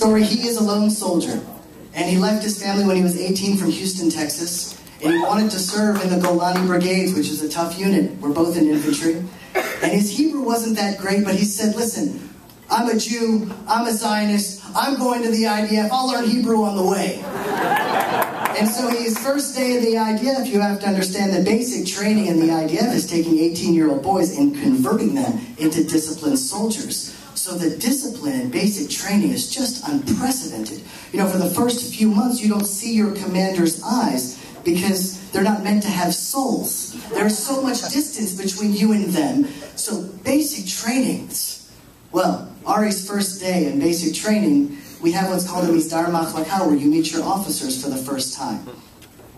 story, he is a lone soldier. And he left his family when he was 18 from Houston, Texas. And he wanted to serve in the Golani Brigades, which is a tough unit. We're both in infantry. And his Hebrew wasn't that great, but he said, listen, I'm a Jew, I'm a Zionist, I'm going to the IDF, I'll learn Hebrew on the way. And so his first day in the IDF, you have to understand that basic training in the IDF is taking 18-year-old boys and converting them into disciplined soldiers. So the discipline and basic training is just unprecedented. You know, for the first few months, you don't see your commander's eyes because they're not meant to have souls. There's so much distance between you and them. So basic training, well, Ari's first day in basic training, we have what's called a Misdar Machlaka, where you meet your officers for the first time.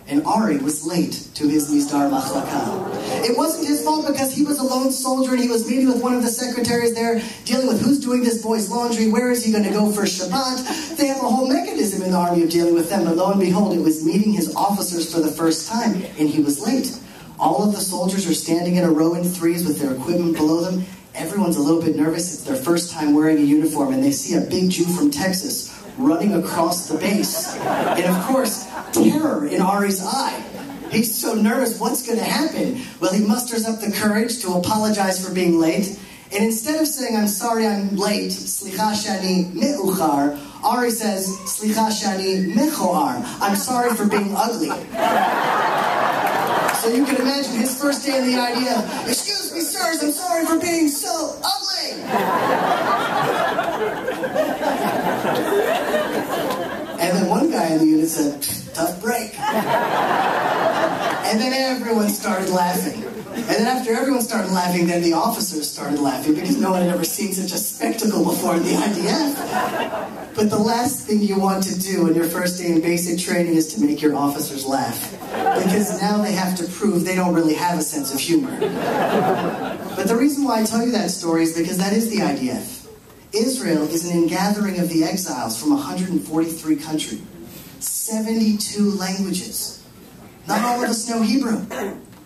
And Ari was late to his Misdar Machlaka. It wasn't his fault because he was a lone soldier and he was meeting with one of the secretaries there, dealing with who's doing this boy's laundry, where is he going to go for Shabbat. They have a whole mechanism in the army of dealing with them, but lo and behold, it was meeting his officers for the first time, and he was late. All of the soldiers are standing in a row in threes with their equipment below them. Everyone's a little bit nervous. It's their first time wearing a uniform, and they see a big Jew from Texas running across the base. And of course, terror in Ari's eye. He's so nervous, what's going to happen? Well, he musters up the courage to apologize for being late. And instead of saying, I'm sorry I'm late, Slicha shani me'uchar, Ari says, Slicha shani mechoar, I'm sorry for being ugly. So you can imagine his first day in the IDF, excuse me, sirs, I'm sorry for being so ugly. And then one guy in the unit said, tough break. And then everyone started laughing. And then after everyone started laughing, then the officers started laughing because no one had ever seen such a spectacle before in the IDF. But the last thing you want to do in your first day in basic training is to make your officers laugh. Because now they have to prove they don't really have a sense of humor. But the reason why I tell you that story is because that is the IDF. Israel is an ingathering of the exiles from 143 countries, 72 languages. Not all of us know Hebrew.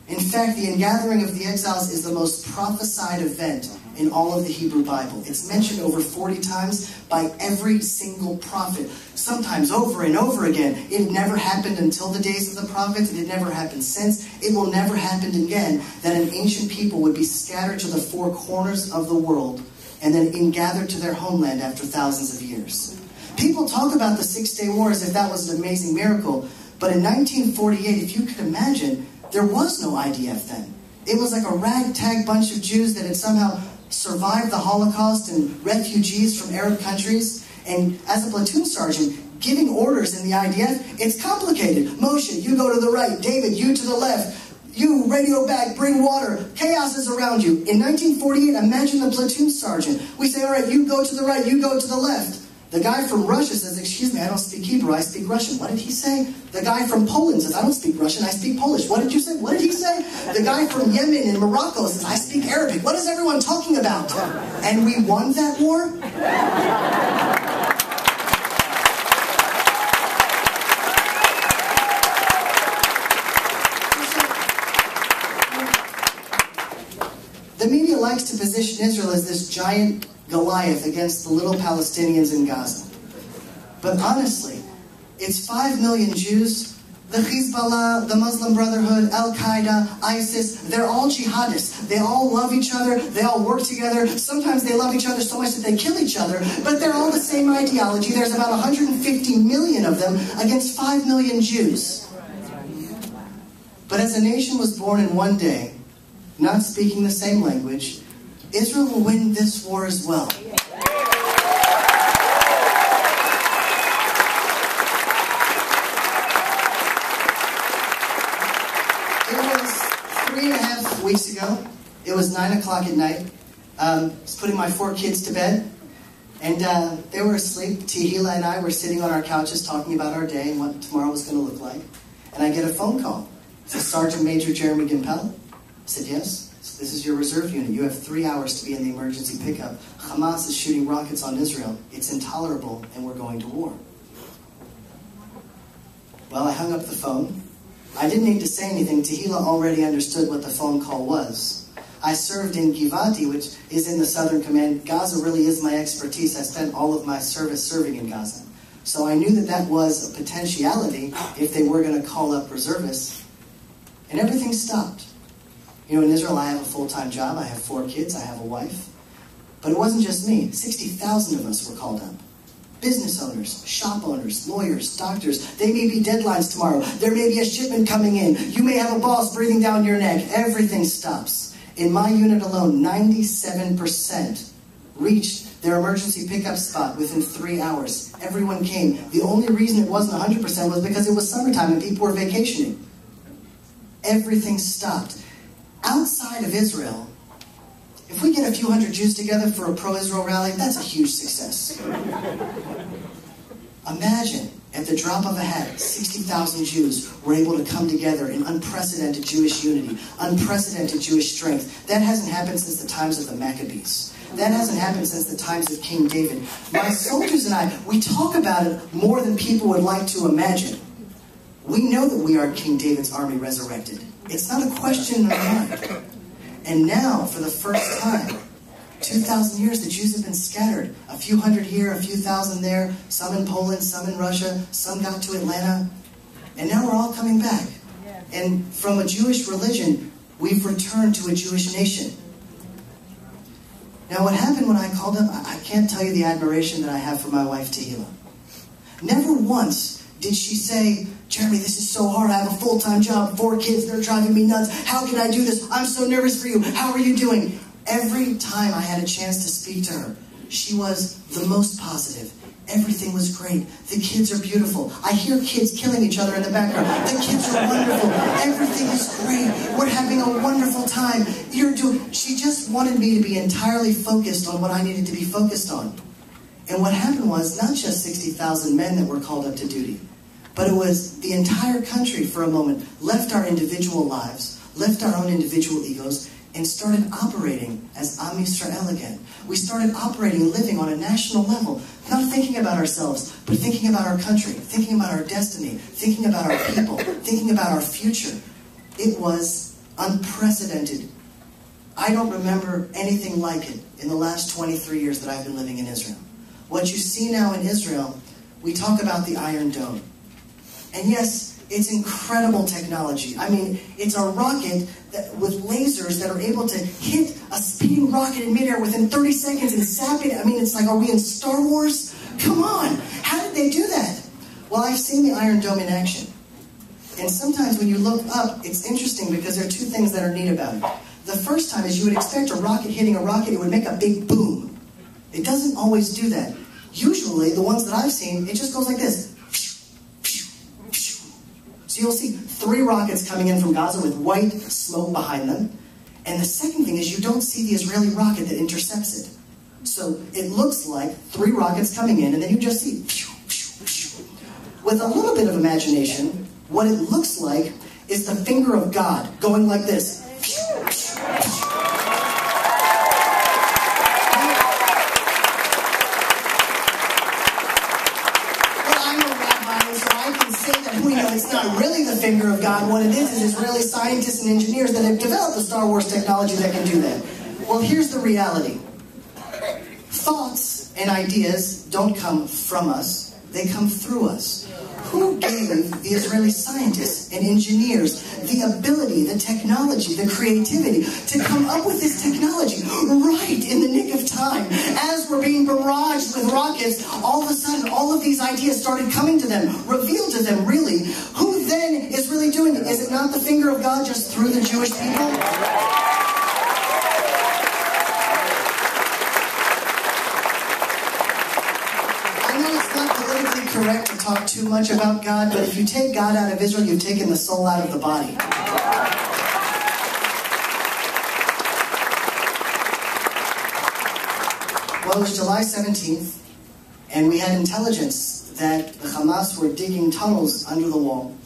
In fact, the ingathering of the exiles is the most prophesied event in all of the Hebrew Bible. It's mentioned over 40 times by every single prophet, sometimes over and over again. It never happened until the days of the prophets, and it never happened since. It will never happen again that an ancient people would be scattered to the four corners of the world and then ingathered to their homeland after thousands of years. People talk about the Six-Day War as if that was an amazing miracle, but in 1948, if you could imagine, there was no IDF then. It was like a ragtag bunch of Jews that had somehow survived the Holocaust and refugees from Arab countries. And as a platoon sergeant, giving orders in the IDF, it's complicated. Moshe, you go to the right. David, you to the left. You, radio back, bring water. Chaos is around you. In 1948, imagine the platoon sergeant. We say, all right, you go to the right, you go to the left. The guy from Russia says, excuse me, I don't speak Hebrew, I speak Russian. What did he say? The guy from Poland says, I don't speak Russian, I speak Polish. What did you say? What did he say? The guy from Yemen and Morocco says, I speak Arabic. What is everyone talking about? And we won that war? The media likes to position Israel as this giant Goliath against the little Palestinians in Gaza. But honestly, it's 5 million Jews. The Hezbollah, the Muslim Brotherhood, Al-Qaeda, ISIS, they're all jihadists. They all love each other. They all work together. Sometimes they love each other so much that they kill each other. But they're all the same ideology. There's about 150 million of them against 5 million Jews. But as a nation was born in one day, not speaking the same language, Israel will win this war as well. It was 3.5 weeks ago. It was 9 o'clock at night. I was putting my 4 kids to bed, and they were asleep. Tehila and I were sitting on our couches talking about our day and what tomorrow was going to look like. And I get a phone call. It says, Sergeant Major Jeremy Gimpel. I said, yes. This is your reserve unit. You have 3 hours to be in the emergency pickup. Hamas is shooting rockets on Israel. It's intolerable, and we're going to war. Well, I hung up the phone. I didn't need to say anything. Tehila already understood what the phone call was. I served in Givati, which is in the Southern Command. Gaza really is my expertise. I spent all of my service serving in Gaza. So I knew that that was a potentiality if they were going to call up reservists. And everything stopped. You know, in Israel, I have a full-time job. I have 4 kids. I have a wife. But it wasn't just me. 60,000 of us were called up. Business owners, shop owners, lawyers, doctors. They may be deadlines tomorrow. There may be a shipment coming in. You may have a boss breathing down your neck. Everything stops. In my unit alone, 97% reached their emergency pickup spot within 3 hours. Everyone came. The only reason it wasn't 100% was because it was summertime and people were vacationing. Everything stopped. Outside of Israel, if we get a few hundred Jews together for a pro-Israel rally, that's a huge success. Imagine, at the drop of a hat, 60,000 Jews were able to come together in unprecedented Jewish unity, unprecedented Jewish strength. That hasn't happened since the times of the Maccabees. That hasn't happened since the times of King David. My soldiers and I, we talk about it more than people would like to imagine. We know that we are King David's army resurrected. It's not a question in our mind. And now, for the first time, 2,000 years, the Jews have been scattered. A few hundred here, a few thousand there, some in Poland, some in Russia, some got to Atlanta. And now we're all coming back. And from a Jewish religion, we've returned to a Jewish nation. Now, what happened when I called up, I can't tell you the admiration that I have for my wife, Tehillah. Never once did she say, Jeremy, this is so hard. I have a full-time job, 4 kids, they're driving me nuts. How can I do this? I'm so nervous for you. How are you doing? Every time I had a chance to speak to her, she was the most positive. Everything was great. The kids are beautiful. I hear kids killing each other in the background. The kids are wonderful. Everything is great. We're having a wonderful time. She just wanted me to be entirely focused on what I needed to be focused on. And what happened was not just 60,000 men that were called up to duty, but it was the entire country for a moment left our individual lives, left our own individual egos, and started operating as Am Yisrael again. We started operating and living on a national level, not thinking about ourselves, but thinking about our country, thinking about our destiny, thinking about our people, thinking about our future. It was unprecedented. I don't remember anything like it in the last 23 years that I've been living in Israel. What you see now in Israel, we talk about the Iron Dome. And yes, it's incredible technology. I mean, it's a rocket with lasers that are able to hit a speeding rocket in midair within 30 seconds and zap it. I mean, it's like, are we in Star Wars? Come on! How did they do that? Well, I've seen the Iron Dome in action. And sometimes when you look up, it's interesting because there are 2 things that are neat about it. The first time is you would expect a rocket hitting a rocket, it would make a big boom. It doesn't always do that. Usually, the ones that I've seen, it just goes like this. So you'll see 3 rockets coming in from Gaza with white smoke behind them. And the second thing is you don't see the Israeli rocket that intercepts it. So it looks like 3 rockets coming in, and then you just see, with a little bit of imagination, what it looks like is the finger of God going like this. It's not really the finger of God. What it is Israeli scientists and engineers that have developed the Star Wars technology that can do that. Well, here's the reality. Thoughts and ideas don't come from us. They come through us. Who gave the Israeli scientists and engineers the ability, the technology, the creativity to come up with this technology right in the nick of time? As we're being barraged with rockets, all of a sudden, all of these ideas started coming to them, revealed to them, really. Who then is really doing it? Is it not the finger of God just through the Jewish people? Correct to talk too much about God, but if you take God out of Israel, you've taken the soul out of the body. Well, it was July 17th, and we had intelligence that the Hamas were digging tunnels under the wall,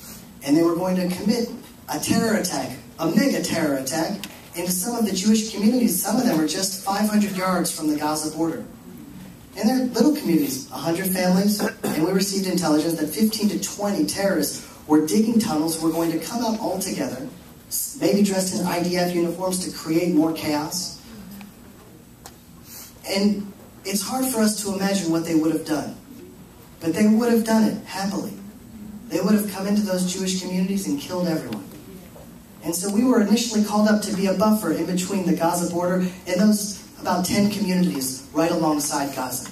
and they were going to commit a terror attack, a mega terror attack, into some of the Jewish communities. Some of them are just 500 yards from the Gaza border. And they're little communities, 100 families, and we received intelligence that 15 to 20 terrorists were digging tunnels, were going to come out all together, maybe dressed in IDF uniforms to create more chaos. And it's hard for us to imagine what they would have done. But they would have done it happily. They would have come into those Jewish communities and killed everyone. And so we were initially called up to be a buffer in between the Gaza border and those about 10 communities right alongside Gaza.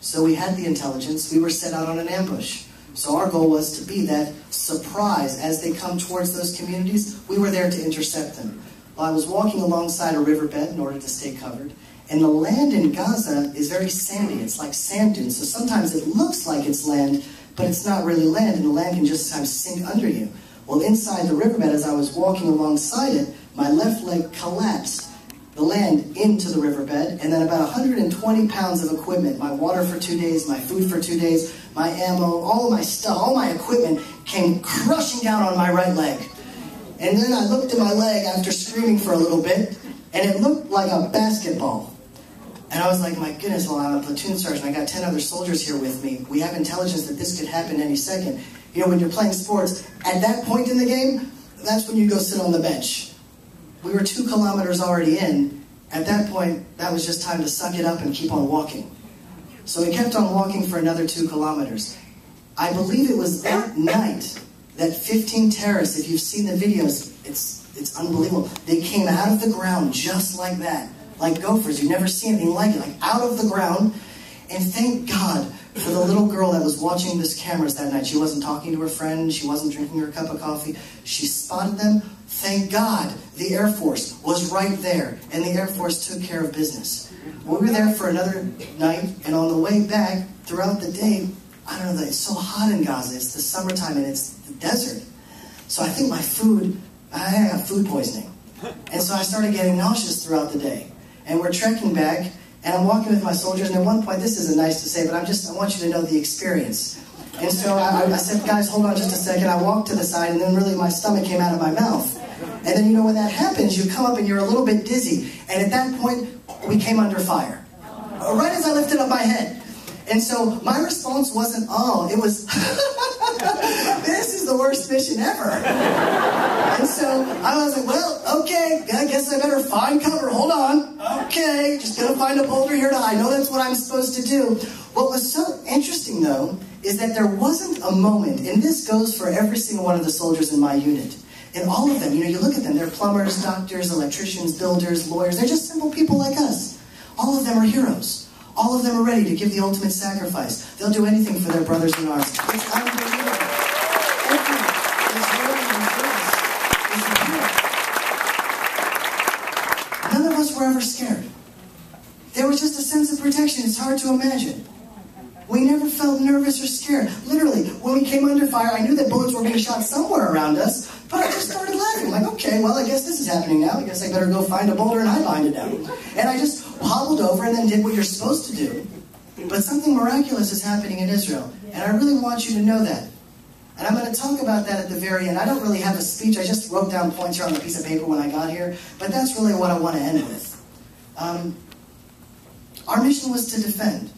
So we had the intelligence. We were set out on an ambush. So our goal was to be that surprise as they come towards those communities. We were there to intercept them. Well, I was walking alongside a riverbed in order to stay covered. And the land in Gaza is very sandy. It's like sand dunes. So sometimes it looks like it's land, but it's not really land, and the land can just sometimes sink under you. Well, inside the riverbed, as I was walking alongside it, my left leg collapsed the land into the riverbed, and then about 120 pounds of equipment, my water for 2 days, my food for 2 days, my ammo, all of my stuff, all my equipment came crushing down on my right leg. And then I looked at my leg after screaming for a little bit, and it looked like a basketball. And I was like, my goodness, well, I'm a platoon sergeant. I got 10 other soldiers here with me. We have intelligence that this could happen any second. You know, when you're playing sports, at that point in the game, that's when you go sit on the bench. We were 2 kilometers already in. At that point, that was just time to suck it up and keep on walking. So we kept on walking for another 2 kilometers. I believe it was that night that 15 terrorists, if you've seen the videos, it's unbelievable. They came out of the ground just like that. Like gophers. You've never seen anything like it. Like out of the ground. And thank God for the little girl that was watching these cameras that night. She wasn't talking to her friend. She wasn't drinking her cup of coffee. She spotted them. Thank God the Air Force was right there. And the Air Force took care of business. We were there for another night. And on the way back, throughout the day, I don't know, it's so hot in Gaza. It's the summertime and it's the desert. So I think my food, I got food poisoning. And so I started getting nauseous throughout the day. And we're trekking back, and I'm walking with my soldiers, and at one point, this isn't nice to say, but I want you to know the experience. And so I said, guys, hold on just a second. I walked to the side, and then really my stomach came out of my mouth. And then, you know, when that happens, you come up and you're a little bit dizzy. And at that point, we came under fire. Right as I lifted up my head. And so my response wasn't, oh, it was, this is the worst mission ever. And so I was like, well, okay, I guess I better find cover. Hold on. Okay, just gonna find a boulder here to hide. I know that's what I'm supposed to do. What was so interesting, though, is that there wasn't a moment, and this goes for every single one of the soldiers in my unit. And all of them, you know, you look at them, they're plumbers, doctors, electricians, builders, lawyers. They're just simple people like us. All of them are heroes. All of them are ready to give the ultimate sacrifice. They'll do anything for their brothers in arms. It's unbelievable. Everyone is willing and service is a hero. None of us were ever scared. There was just a sense of protection. It's hard to imagine. We never felt nervous or scared. Literally, when we came under fire, I knew that bullets were being shot somewhere around us, but I just started laughing. Like, okay, well, I guess this is happening now. I guess I better go find a boulder and hide behind it now. And I just hobbled over and then did what you're supposed to do. But something miraculous is happening in Israel, and I really want you to know that. And I'm going to talk about that at the very end. I don't really have a speech. I just wrote down points here on a piece of paper when I got here, but that's really what I want to end with. Our mission was to defend.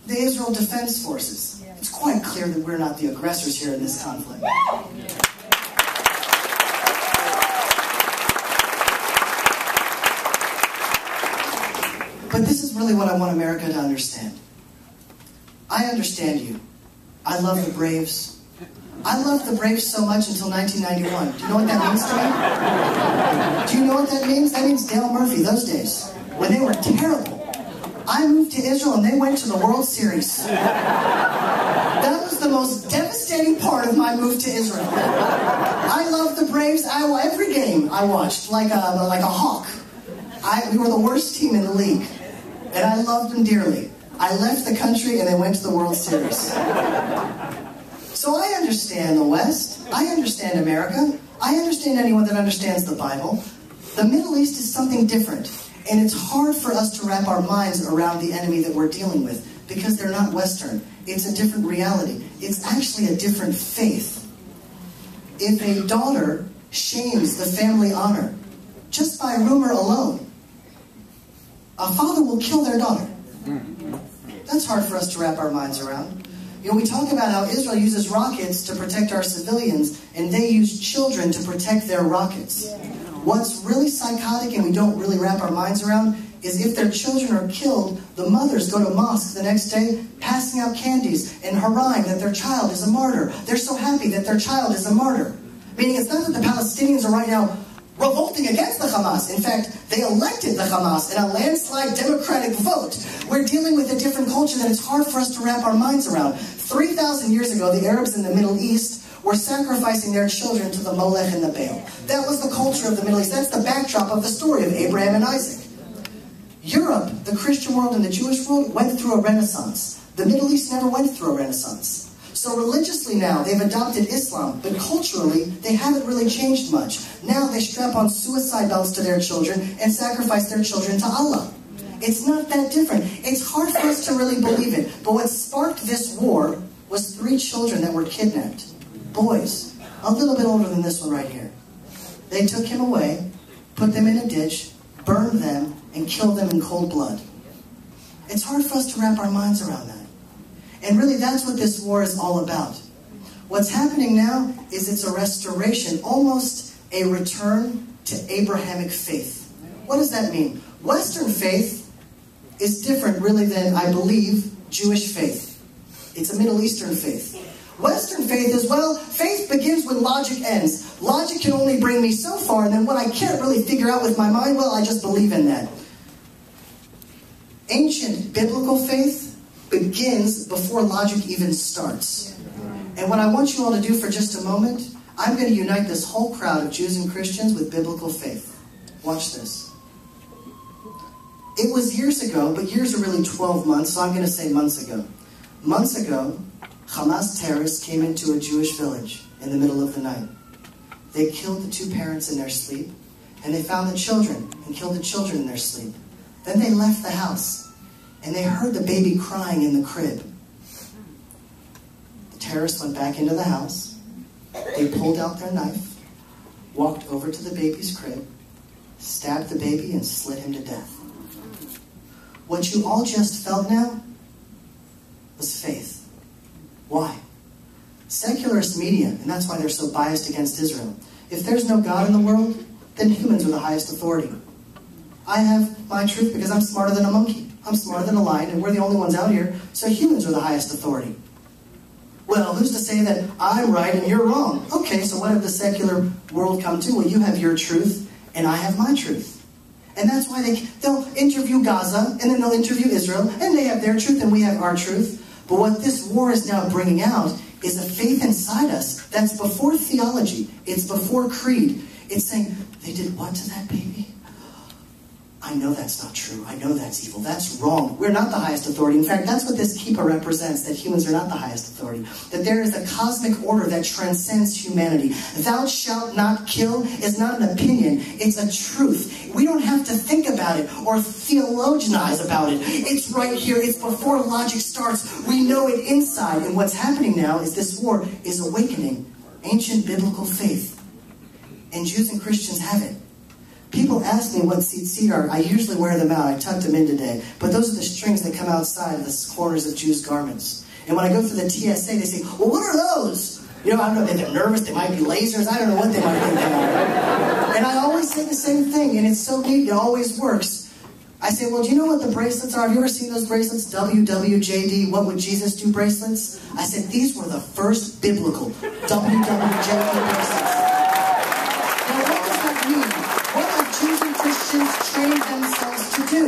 The Israel Defense Forces. It's quite clear that we're not the aggressors here in this conflict. But this is really what I want America to understand. I understand you. I love the Braves. I loved the Braves so much until 1991. Do you know what that means to me? Do you know what that means? That means Dale Murphy, those days, when they were terrible. I moved to Israel and they went to the World Series. That was the most devastating part of my move to Israel. I loved the Braves. Every game I watched like a hawk. We were the worst team in the league. And I loved them dearly. I left the country and they went to the World Series. So I understand the West. I understand America. I understand anyone that understands the Bible. The Middle East is something different. And it's hard for us to wrap our minds around the enemy that we're dealing with because they're not Western. It's a different reality. It's actually a different faith. If a daughter shames the family honor just by rumor alone, a father will kill their daughter. That's hard for us to wrap our minds around. You know, we talk about how Israel uses rockets to protect our civilians, and they use children to protect their rockets. What's really psychotic and we don't really wrap our minds around is if their children are killed, the mothers go to mosque the next day passing out candies and haranguing that their child is a martyr. They're so happy that their child is a martyr. Meaning it's not that the Palestinians are right now revolting against the Hamas. In fact, they elected the Hamas in a landslide democratic vote. We're dealing with a different culture that it's hard for us to wrap our minds around. 3,000 years ago, the Arabs in the Middle East were sacrificing their children to the Molech and the Baal. That was the culture of the Middle East. That's the backdrop of the story of Abraham and Isaac. Europe, the Christian world and the Jewish world, went through a renaissance. The Middle East never went through a renaissance. So religiously now, they've adopted Islam, but culturally, they haven't really changed much. Now they strap on suicide belts to their children and sacrifice their children to Allah. It's not that different. It's hard for us to really believe it. But what sparked this war was 3 children that were kidnapped. Boys, a little bit older than this one right here. They took him away, put them in a ditch, burned them, and killed them in cold blood. It's hard for us to wrap our minds around that. And really, that's what this war is all about. What's happening now is it's a restoration, almost a return to Abrahamic faith. What does that mean? Western faith is different, really, than, I believe, Jewish faith. It's a Middle Eastern faith. Western faith is, well, faith begins when logic ends. Logic can only bring me so far, and then what I can't really figure out with my mind, well, I just believe in that. Ancient biblical faith begins before logic even starts. And what I want you all to do for just a moment, I'm going to unite this whole crowd of Jews and Christians with biblical faith. Watch this. It was years ago, but years are really 12 months, so I'm going to say months ago. Months ago, Hamas terrorists came into a Jewish village in the middle of the night. They killed the 2 parents in their sleep, and they found the children and killed the children in their sleep. Then they left the house, and they heard the baby crying in the crib. The terrorists went back into the house. They pulled out their knife, walked over to the baby's crib, stabbed the baby, and slit him to death. What you all just felt now was faith. Why? Secularist media, and that's why they're so biased against Israel. If there's no God in the world, then humans are the highest authority. I have my truth because I'm smarter than a monkey. I'm smarter than a lion, and we're the only ones out here, so humans are the highest authority. Well, who's to say that I'm right and you're wrong? Okay, so what did the secular world come to? Well, you have your truth, and I have my truth. And that's why they'll interview Gaza, and then they'll interview Israel, and they have their truth, and we have our truth. But what this war is now bringing out is a faith inside us that's before theology. It's before creed. It's saying, they did what to that baby? I know that's not true. I know that's evil. That's wrong. We're not the highest authority. In fact, that's what this kippah represents, that humans are not the highest authority. That there is a cosmic order that transcends humanity. Thou shalt not kill is not an opinion. It's a truth. We don't have to think about it or theologianize about it. It's right here. It's before logic starts. We know it inside. And what's happening now is this war is awakening ancient biblical faith. And Jews and Christians have it. People ask me what tzitzit are. I usually wear them out. I tucked them in today. But those are the strings that come outside of the corners of Jews' garments. And when I go through the TSA, they say, well, what are those? You know, I don't know. They're nervous. They might be lasers. I don't know what they might think they are. And I always say the same thing. And it's so neat. It always works. I say, well, do you know what the bracelets are? Have you ever seen those bracelets? WWJD, What Would Jesus Do bracelets? I said, these were the first biblical WWJD bracelets. Now, what does that mean? What have Jews and Christians trained themselves to do?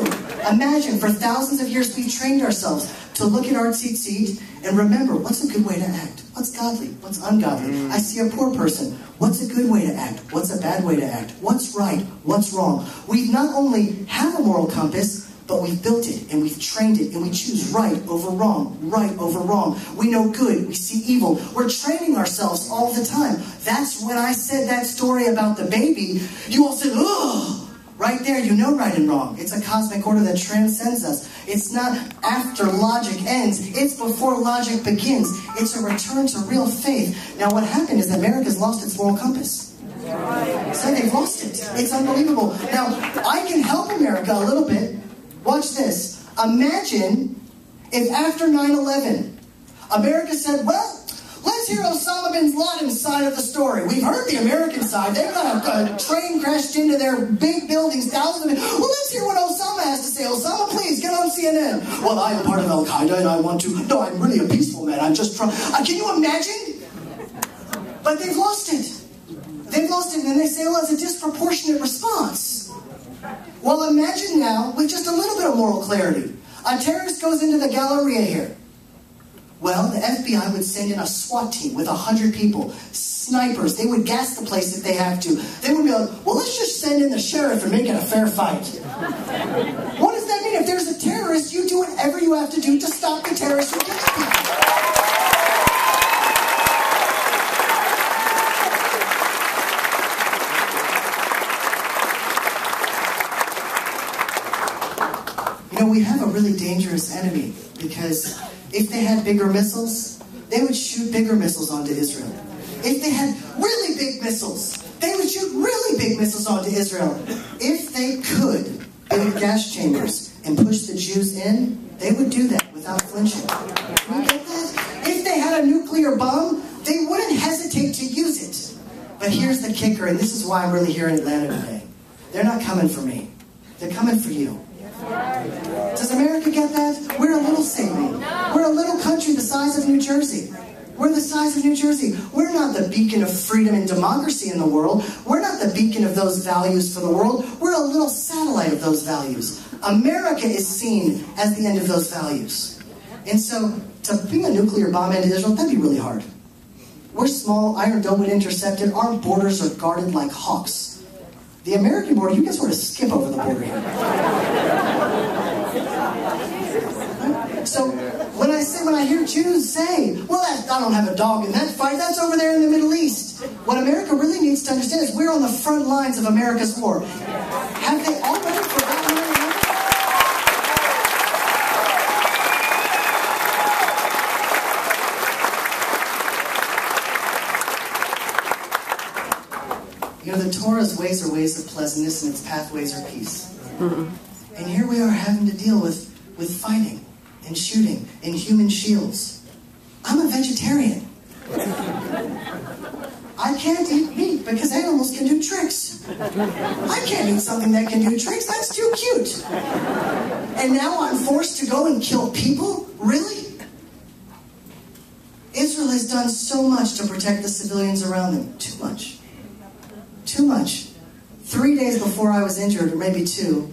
Imagine, for thousands of years, we trained ourselves to look at our tzitzit and remember, what's a good way to act? What's godly? What's ungodly? I see a poor person. What's a good way to act? What's a bad way to act? What's right? What's wrong? We not only have a moral compass, but we've built it, and we've trained it, and we choose right over wrong, right over wrong. We know good, we see evil. We're training ourselves all the time. That's when I said that story about the baby, you all said, oh! Right there, you know right and wrong. It's a cosmic order that transcends us. It's not after logic ends. It's before logic begins. It's a return to real faith. Now, what happened is that America's lost its moral compass. So they've lost it. It's unbelievable. Now, I can help America a little bit. Watch this. Imagine if after 9/11, America said, well, let's hear Osama bin Laden's side of the story. We've heard the American side. They've got a train crashed into their big buildings, thousands of Well, let's hear what Osama has to say. Osama, please, get on CNN. Well, I'm part of Al-Qaeda and I want to... No, I'm really a peaceful man. I'm just trying... Can you imagine? But they've lost it. They've lost it, and they say, well, it's a disproportionate response. Well, imagine now, with just a little bit of moral clarity, a terrorist goes into the Galleria here. Well, the FBI would send in a SWAT team with 100 people, snipers. They would gas the place if they have to. They would be like, well, let's just send in the sheriff and make it a fair fight. What does that mean? If there's a terrorist, you do whatever you have to do to stop the terrorist from killing people. You know, we have a really dangerous enemy because if they had bigger missiles, they would shoot bigger missiles onto Israel. If they had really big missiles, they would shoot really big missiles onto Israel. If they could build gas chambers and push the Jews in, they would do that without flinching. You get that? If they had a nuclear bomb, they wouldn't hesitate to use it. But here's the kicker, and this is why I'm really here in Atlanta today. They're not coming for me. They're coming for you. Does America get that? We're a little Satan. We're a little country the size of New Jersey. We're the size of New Jersey. We're not the beacon of freedom and democracy in the world. We're not the beacon of those values for the world. We're a little satellite of those values. America is seen as the end of those values. And so, to bring a nuclear bomb into Israel, that'd be really hard. We're small, Iron Dome would intercept it. Our borders are guarded like hawks. The American border, you can sort of skip over the border here. So when I hear Jews say, well, I don't have a dog in that fight, that's over there in the Middle East. What America really needs to understand is we're on the front lines of America's war. Have they already forgotten where we are? You know, the Torah's ways are ways of pleasantness and its pathways are peace. And here we are having to deal with fighting and shooting and human shields. I'm a vegetarian. I can't eat meat because animals can do tricks. I can't eat something that can do tricks. That's too cute. And now I'm forced to go and kill people? Really? Israel has done so much to protect the civilians around them. Too much. Too much. 3 days before I was injured, or maybe 2,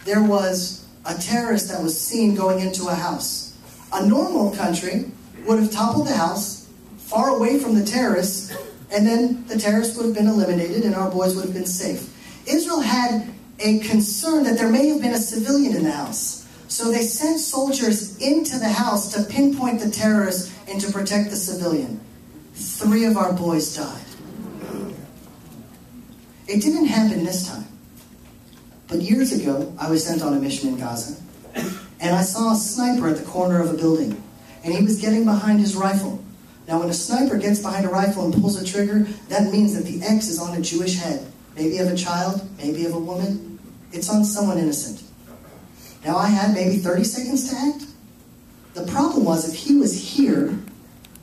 there was a terrorist that was seen going into a house. A normal country would have toppled the house, far away from the terrorists, and then the terrorists would have been eliminated and our boys would have been safe. Israel had a concern that there may have been a civilian in the house. So they sent soldiers into the house to pinpoint the terrorists and to protect the civilian. 3 of our boys died. It didn't happen this time. But years ago, I was sent on a mission in Gaza, and I saw a sniper at the corner of a building, and he was getting behind his rifle. Now, when a sniper gets behind a rifle and pulls a trigger, that means that the X is on a Jewish head. Maybe of a child, maybe of a woman. It's on someone innocent. Now, I had maybe 30 seconds to act. The problem was, if he was here,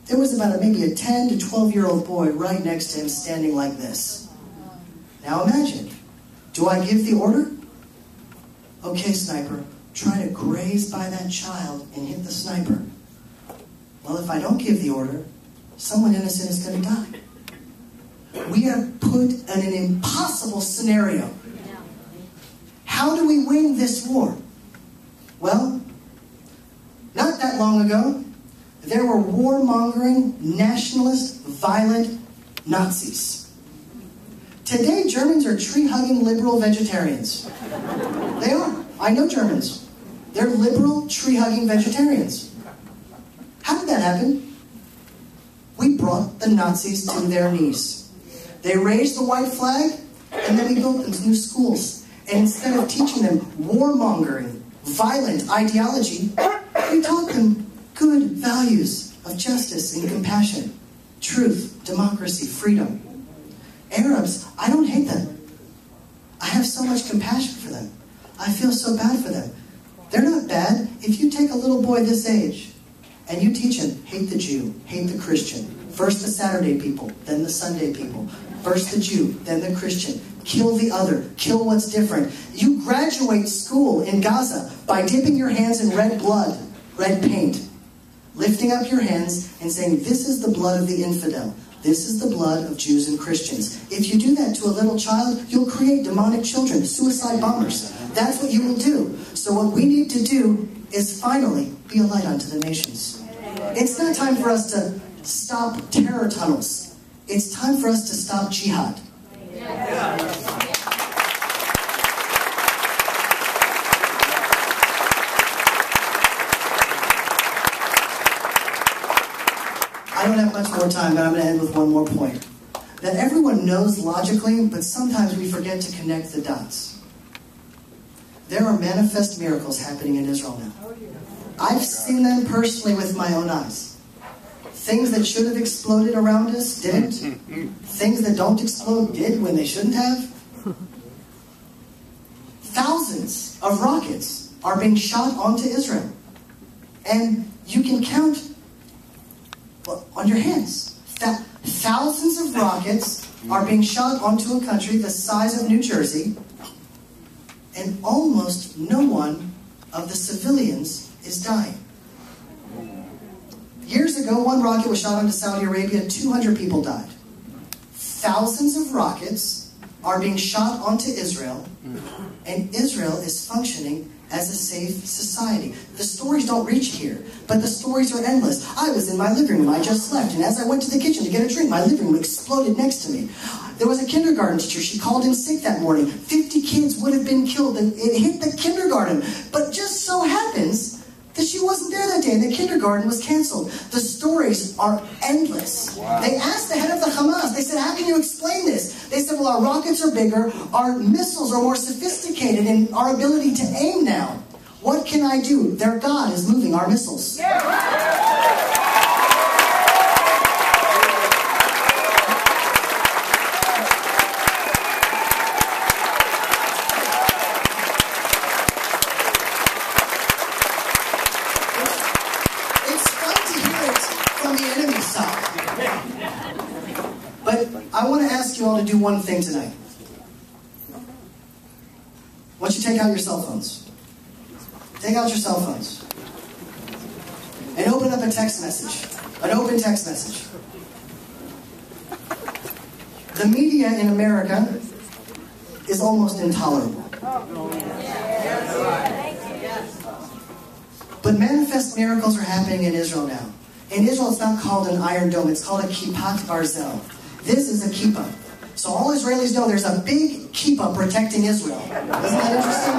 there was about maybe a 10 to 12-year-old boy right next to him standing like this. Now imagine, do I give the order? Okay, sniper, try to graze by that child and hit the sniper. Well, if I don't give the order, someone innocent is going to die. We are put in an impossible scenario. How do we win this war? Well, not that long ago, there were warmongering, nationalist, violent Nazis. Today, Germans are tree-hugging liberal vegetarians. They are. I know Germans. They're liberal, tree-hugging vegetarians. How did that happen? We brought the Nazis to their knees. They raised the white flag, and then we built them new schools. And instead of teaching them warmongering, violent ideology, we taught them good values of justice and compassion, truth, democracy, freedom. Arabs, I don't hate them. I have so much compassion for them. I feel so bad for them. They're not bad. If you take a little boy this age And you teach them, hate the Jew, hate the Christian. First the Saturday people, then the Sunday people. First the Jew, then the Christian. Kill the other. Kill what's different. You graduate school in Gaza by dipping your hands in red blood, red paint. Lifting up your hands and saying, this is the blood of the infidel. This is the blood of Jews and Christians. If you do that to a little child, you'll create demonic children, suicide bombers. That's what you will do. So what we need to do is finally be a light unto the nations. It's not time for us to stop terror tunnels. It's time for us to stop jihad. I don't have much more time, but I'm going to end with one more point. That everyone knows logically, but sometimes we forget to connect the dots. There are manifest miracles happening in Israel now. I've seen them personally with my own eyes. Things that should have exploded around us didn't. Things that don't explode did when they shouldn't have. Thousands of rockets are being shot onto Israel. And you can count on your hands. Thousands of rockets are being shot onto a country the size of New Jersey, and almost no one of the civilians is dying. Years ago, one rocket was shot onto Saudi Arabia, 200 people died. Thousands of rockets are being shot onto Israel, and Israel is functioning as a safe society. The stories don't reach here, but the stories are endless. I was in my living room, I just left, and as I went to the kitchen to get a drink, my living room exploded next to me. There was a kindergarten teacher, she called in sick that morning. 50 kids would have been killed, and it hit the kindergarten. But just so happens that she wasn't there that day, and the kindergarten was canceled. The stories are endless. Wow. They asked the head of the Hamas, they said, how can you explain this? They said, well, our rockets are bigger, our missiles are more sophisticated, and our ability to aim now. What can I do? Their God is moving our missiles. Yeah. But I want to ask you all to do one thing tonight. I want you to take out your cell phones. Take out your cell phones. And open up a text message. An open text message. The media in America is almost intolerable. But manifest miracles are happening in Israel now. In Israel, it's not called an Iron Dome. It's called a Kippat Barzel. This is a kippah. So all Israelis know there's a big kippah protecting Israel. Isn't that interesting?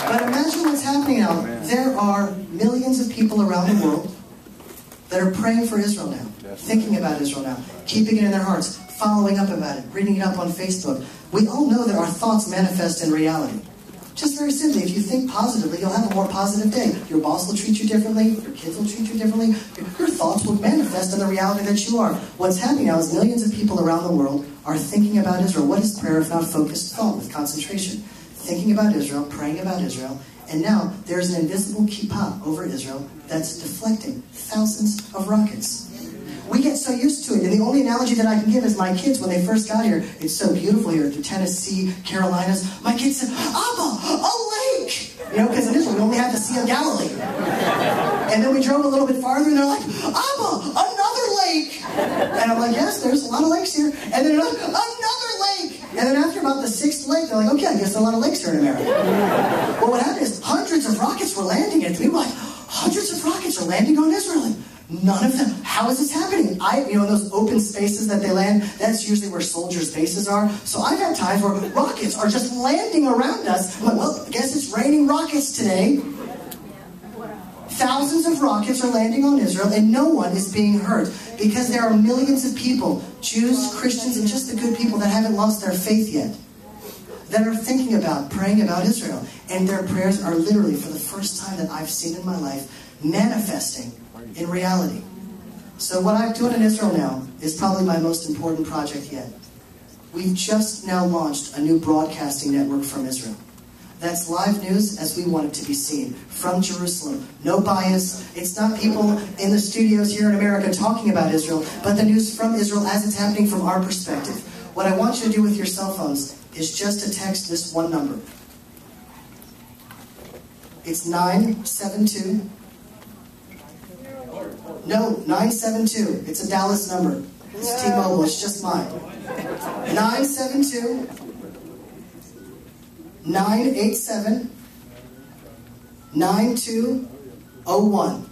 But imagine what's happening now. There are millions of people around the world that are praying for Israel now, thinking about Israel now, keeping it in their hearts, following up about it, reading it up on Facebook. We all know that our thoughts manifest in reality. Just very simply, if you think positively, you'll have a more positive day. Your boss will treat you differently. Your kids will treat you differently. Your thoughts will manifest in the reality that you are. What's happening now is millions of people around the world are thinking about Israel. What is prayer if not focused thought with concentration? Thinking about Israel, praying about Israel, and now there's an invisible kippah over Israel that's deflecting thousands of rockets. We get so used to it, and the only analogy that I can give is my kids, when they first got here, it's so beautiful here, to Tennessee, Carolinas, my kids said, Abba, a lake! You know, because in Israel, we only have the Sea of Galilee. And then we drove a little bit farther, and they're like, Abba, another lake! And I'm like, yes, there's a lot of lakes here. And then another lake! And then after about the 6th lake, they're like, okay, I guess there are a lot of lakes here in America. Well, what happened is hundreds of rockets were landing, and we were like, hundreds of rockets are landing on Israel. None of them. How is this happening? In those open spaces that they land, that's usually where soldiers' bases are. So I've had times where rockets are just landing around us. I'm like, well, I guess it's raining rockets today. Thousands of rockets are landing on Israel, and no one is being hurt because there are millions of people, Jews, Christians, and just the good people that haven't lost their faith yet, that are thinking about, praying about Israel. And their prayers are literally, for the first time that I've seen in my life, manifesting in reality. So what I'm doing in Israel now is probably my most important project yet. We've just now launched a new broadcasting network from Israel That's live news as we want it to be seen from Jerusalem. No bias. It's not people in the studios here in America talking about Israel, but the news from Israel as it's happening from our perspective. What I want you to do with your cell phones is just to text this one number. It's 972. No, 972. It's a Dallas number. It's T-Mobile. It's just mine. 972 987 9201.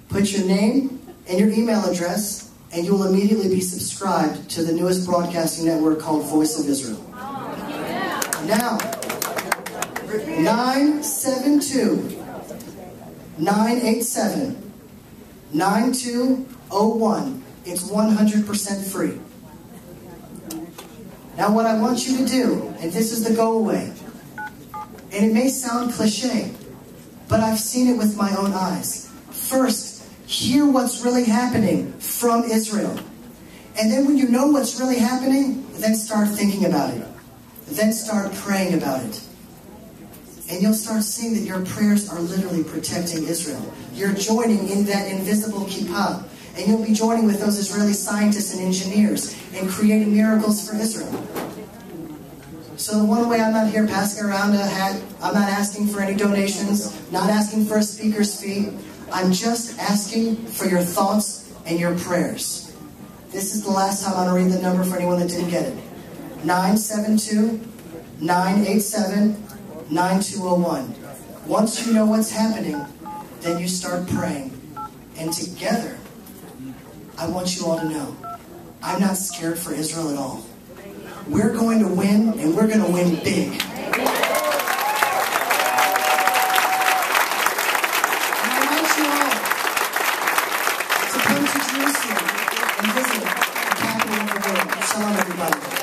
Put your name and your email address, and you will immediately be subscribed to the newest broadcasting network called Voice of Israel. Now, 972 987 9201. It's 100% free. Now what I want you to do, and this is the go away, and it may sound cliche, but I've seen it with my own eyes. First, hear what's really happening from Israel. And then when you know what's really happening, then start thinking about it. Then start praying about it. And you'll start seeing that your prayers are literally protecting Israel. You're joining in that invisible kippah. And you'll be joining with those Israeli scientists and engineers in creating miracles for Israel. So the one way I'm not here passing around a hat, I'm not asking for any donations, not asking for a speaker's fee. I'm just asking for your thoughts and your prayers. This is the last time I'm going to read the number for anyone that didn't get it. 972 987 9201. Once you know what's happening, then you start praying. And together, I want you all to know, I'm not scared for Israel at all. We're going to win, and we're going to win big. And I want you all to come to Jerusalem and visit the capital of the world. Shalom, everybody.